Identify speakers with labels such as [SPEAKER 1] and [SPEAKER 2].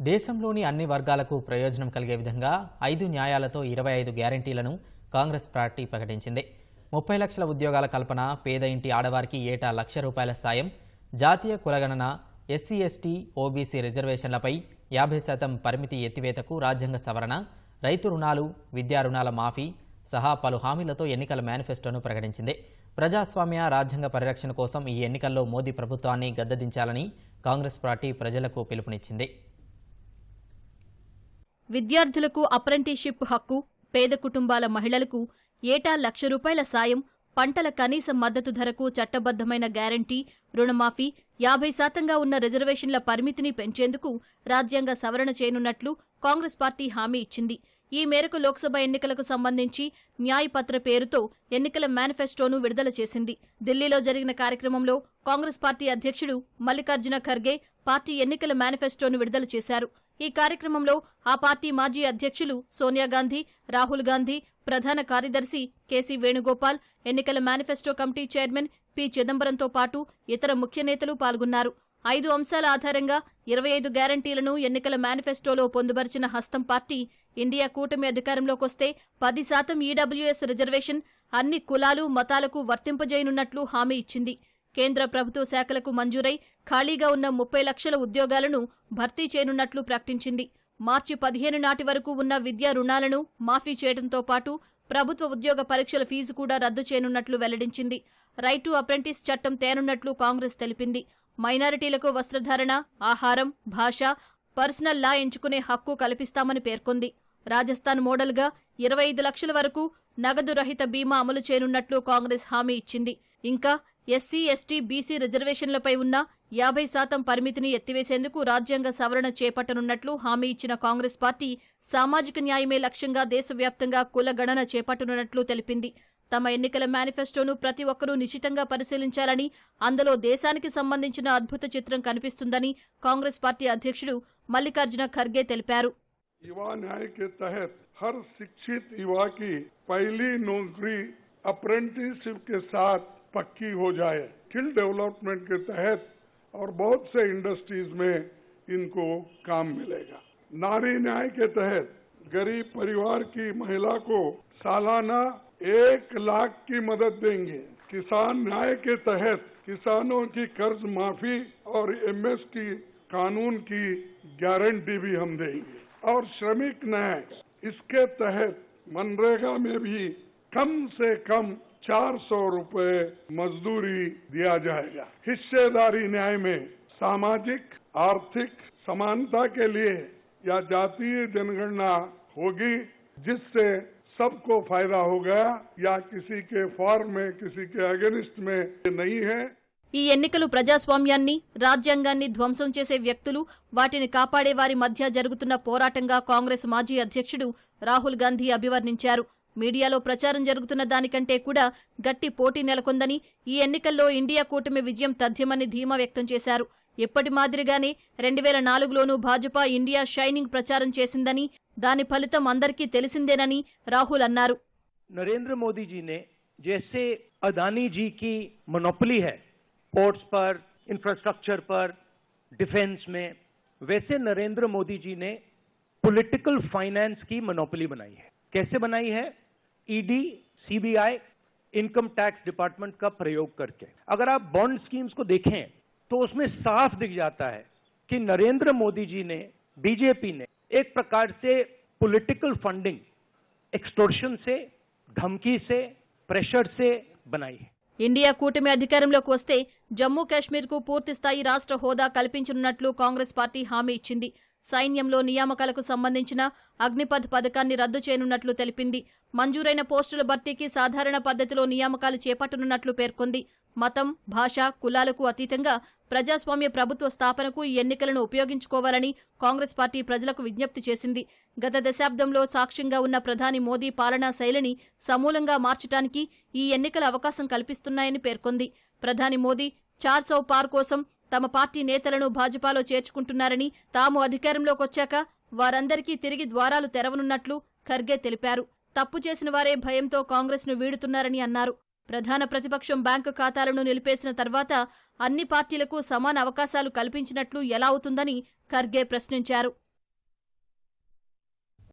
[SPEAKER 1] దేశంలోని అన్ని వర్గాలకు ప్రయోజనం కలిగే విధంగా 5 న్యాయాలతో 25 గ్యారంటీలను కాంగ్రెస్ పార్టీ ప్రకటించింది. 30 లక్షల ఉద్యోగాల కల్పన, పేద ఇంటి ఆడవారికి ఏటా ₹1,00,000 సాయం, జాతీయ కులగణన, ఎస్సీ ఎస్టీ ఓబీసీ రిజర్వేషన్లపై 50% పరిమితి ఎత్తివేతకు రాజ్యాంగ సవరణ, రైతు రుణాలు, విద్యా రుణాల మాఫీ సహా పలు హామీలతో ఎన్నికల మేనిఫెస్టోను ప్రకటించింది. ప్రజాస్వామ్య, రాజ్యాంగ పరిరక్షణ కోసం ఈ ఎన్నికల్లో మోదీ ప్రభుత్వాన్ని గద్దెదించాలని కాంగ్రెస్ పార్టీ ప్రజలకు పిలుపునిచ్చింది.
[SPEAKER 2] విద్యార్థులకు అప్రెంటిస్షిప్ హక్కు, పేద కుటుంబాల మహిళలకు ఏటా ₹1,00,000 సాయం, పంటల కనీస మద్దతు ధరకు చట్టబద్దమైన గ్యారంటీ, రుణమాఫీ, 50%గా ఉన్న రిజర్వేషన్ల పరిమితిని పెంచేందుకు రాజ్యాంగ సవరణ చేయనున్నట్లు కాంగ్రెస్ పార్టీ హామీ ఇచ్చింది. ఈ మేరకు లోక్సభ ఎన్నికలకు సంబంధించి న్యాయ్ పత్ర పేరుతో ఎన్నికల మేనిఫెస్టోను విడుదల చేసింది. ఢిల్లీలో జరిగిన కార్యక్రమంలో కాంగ్రెస్ పార్టీ అధ్యక్షుడు మల్లికార్జున ఖర్గే పార్టీ ఎన్నికల మేనిఫెస్టోను విడుదల చేశారు. ఈ కార్యక్రమంలో ఆ పార్టీ మాజీ అధ్యక్షులు సోనియా గాంధీ, రాహుల్ గాంధీ, ప్రధాన కార్యదర్శి కేసీ వేణుగోపాల్, ఎన్నికల మేనిఫెస్టో కమిటీ చైర్మన్ పి చిదంబరంతో పాటు ఇతర ముఖ్య నేతలు పాల్గొన్నారు. 5 అంశాల ఆధారంగా 25 గ్యారంటీలను ఎన్నికల మేనిఫెస్టోలో పొందుపరిచిన హస్తం పార్టీ ఇండియా కూటమి అధికారంలోకొస్తే 10% ఈడబ్ల్యూఎస్ రిజర్వేషన్ అన్ని కులాలు, మతాలకు వర్తింపజేయనున్నట్లు హామీ ఇచ్చింది. కేంద్ర ప్రభుత్వ శాఖలకు మంజూరై ఖాళీగా ఉన్న 30 లక్షల ఉద్యోగాలను భర్తీ చేయనున్నట్లు ప్రకటించింది. మార్చి 15 నాటి వరకు ఉన్న విద్యా రుణాలను మాఫీ చేయడంతో పాటు ప్రభుత్వ ఉద్యోగ పరీక్షల ఫీజు కూడా రద్దు చేయనున్నట్లు వెల్లడించింది. రైట్ టు అప్రెంటిస్ చట్టం తేనున్నట్లు కాంగ్రెస్ తెలిపింది. మైనారిటీలకు వస్త్రధారణ, ఆహారం, భాష, పర్సనల్ లా ఎంచుకునే హక్కు కల్పిస్తామని పేర్కొంది. రాజస్థాన్ మోడల్గా 25 లక్షల వరకు నగదు రహిత బీమా అమలు చేయనున్నట్లు కాంగ్రెస్ హామీ ఇచ్చింది. ఇంకా ఎస్సీ ఎస్టీ బీసీ రిజర్వేషన్లపై ఉన్న 50% పరిమితిని ఎత్తివేసేందుకు రాజ్యాంగ సవరణ చేపట్టనున్నట్లు హామీ ఇచ్చిన కాంగ్రెస్ పార్టీ సామాజిక న్యాయమే లక్ష్యంగా దేశవ్యాప్తంగా కుల గణన చేపట్టనున్నట్లు తెలిపింది. తమ ఎన్నికల మేనిఫెస్టోను ప్రతి ఒక్కరూ నిశితంగా పరిశీలించాలని, అందులో దేశానికి సంబంధించిన అద్భుత చిత్రం కనిపిస్తుందని కాంగ్రెస్ పార్టీ అధ్యక్షుడు మల్లికార్జున ఖర్గే తెలిపారు.
[SPEAKER 3] युवा न्याय के तहत हर शिक्षित युवा की पहली नौकरी अप्रेंटिसशिप के साथ पक्की हो जाए। स्किल डेवलपमेंट के तहत और बहुत से इंडस्ट्रीज में इनको काम मिलेगा। नारी न्याय के तहत गरीब परिवार की महिला को सालाना 1 लाख की मदद देंगे। किसान न्याय के तहत किसानों की कर्ज माफी और एमएसपी कानून की गारंटी भी हम देंगे। और श्रमिक न्याय, इसके तहत मनरेगा में भी कम से कम 400 रुपए मजदूरी दिया जाएगा। हिस्सेदारी न्याय में सामाजिक आर्थिक समानता के लिए या जातीय जनगणना होगी, जिससे सबको फायदा होगा, या किसी के फॉर में किसी के अगेंस्ट में नहीं है।
[SPEAKER 2] ఈ ఎన్నికలు ప్రజాస్వామ్యాన్ని, రాజ్యాంగాన్ని ధ్వంసం చేసే వ్యక్తులు, వాటిని కాపాడే వారి మధ్య జరుగుతున్న పోరాటంగా కాంగ్రెస్ మాజీ అధ్యక్షుడు రాహుల్ గాంధీ అభివర్ణించారు. మీడియాలో ప్రచారం జరుగుతున్న దానికంటే కూడా గట్టి పోటీ నెలకొందని, ఈ ఎన్నికల్లో ఇండియా కూటమి విజయం తథ్యమని ధీమా వ్యక్తం చేశారు. ఎప్పటి మాదిరిగానే 2004లోనూ భాజపా ఇండియా షైనింగ్ ప్రచారం చేసిందని, దాని ఫలితం అందరికీ తెలిసిందేనని రాహుల్ అన్నారు.
[SPEAKER 4] नरेंद्र मोदी जी ने जैसे अदानी जी की मोनोपोली है पोर्ट्स पर, इंफ्रास्ट्रक्चर पर, डिफेंस में, वैसे नरेंद्र मोदी जी ने पॉलिटिकल फाइनेंस की मोनोपोली बनाई है। कैसे बनाई है? ED, CBI, income tax department का प्रयोग करके। अगर आप बॉन्ड स्कीम्स को देखें तो उसमें साफ दिख जाता है कि नरेंद्र मोदी जी ने, बीजेपी ने एक प्रकार से पॉलिटिकल फंडिंग एक्सटोर्शन से, धमकी से, प्रेशर से बनाई है।
[SPEAKER 2] ఇండియా కూటమి అధికారంలోకి వస్తే జమ్మూ కాశ్మీర్కు పూర్తిస్థాయి రాష్ట్ర హోదా కల్పించనున్నట్లు కాంగ్రెస్ పార్టీ హామీ ఇచ్చింది. సైన్యంలో నియామకాలకు సంబంధించిన అగ్నిపథ్ పథకాన్ని రద్దు చేయనున్నట్లు తెలిపింది. మంజూరైన పోస్టుల భర్తీకి సాధారణ పద్ధతిలో నియామకాలు చేపట్టనున్నట్లు పేర్కొంది. మతం, భాష, కులాలకు అతీతంగా ప్రజాస్వామ్య ప్రభుత్వ స్థాపనకు ఈ ఎన్నికలను ఉపయోగించుకోవాలని కాంగ్రెస్ పార్టీ ప్రజలకు విజ్ఞప్తి చేసింది. గత దశాబ్దంలో సాక్ష్యంగా ఉన్న ప్రధాని మోదీ పాలనా శైలిని సమూలంగా మార్చడానికి ఈ ఎన్నికల అవకాశం కల్పిస్తున్నాయని పేర్కొంది. ప్రధాని మోదీ 4 సౌ పార్ కోసం తమ పార్టీ నేతలను భాజపాలో చేర్చుకుంటున్నారని, తాము అధికారంలోకొచ్చాక వారందరికీ తిరిగి ద్వారాలు తెరవనున్నట్లు ఖర్గే తెలిపారు. తప్పు చేసిన వారే భయంతో కాంగ్రెస్ను వీడుతున్నారని అన్నారు. ప్రధాన ప్రతిపక్షం బ్యాంకు ఖాతాలను నిలిపేసిన తర్వాత అన్ని పార్టీలకు సమాన అవకాశాలు కల్పించినట్లు ఎలా అవుతుందని ఖర్గే ప్రశ్నించారు.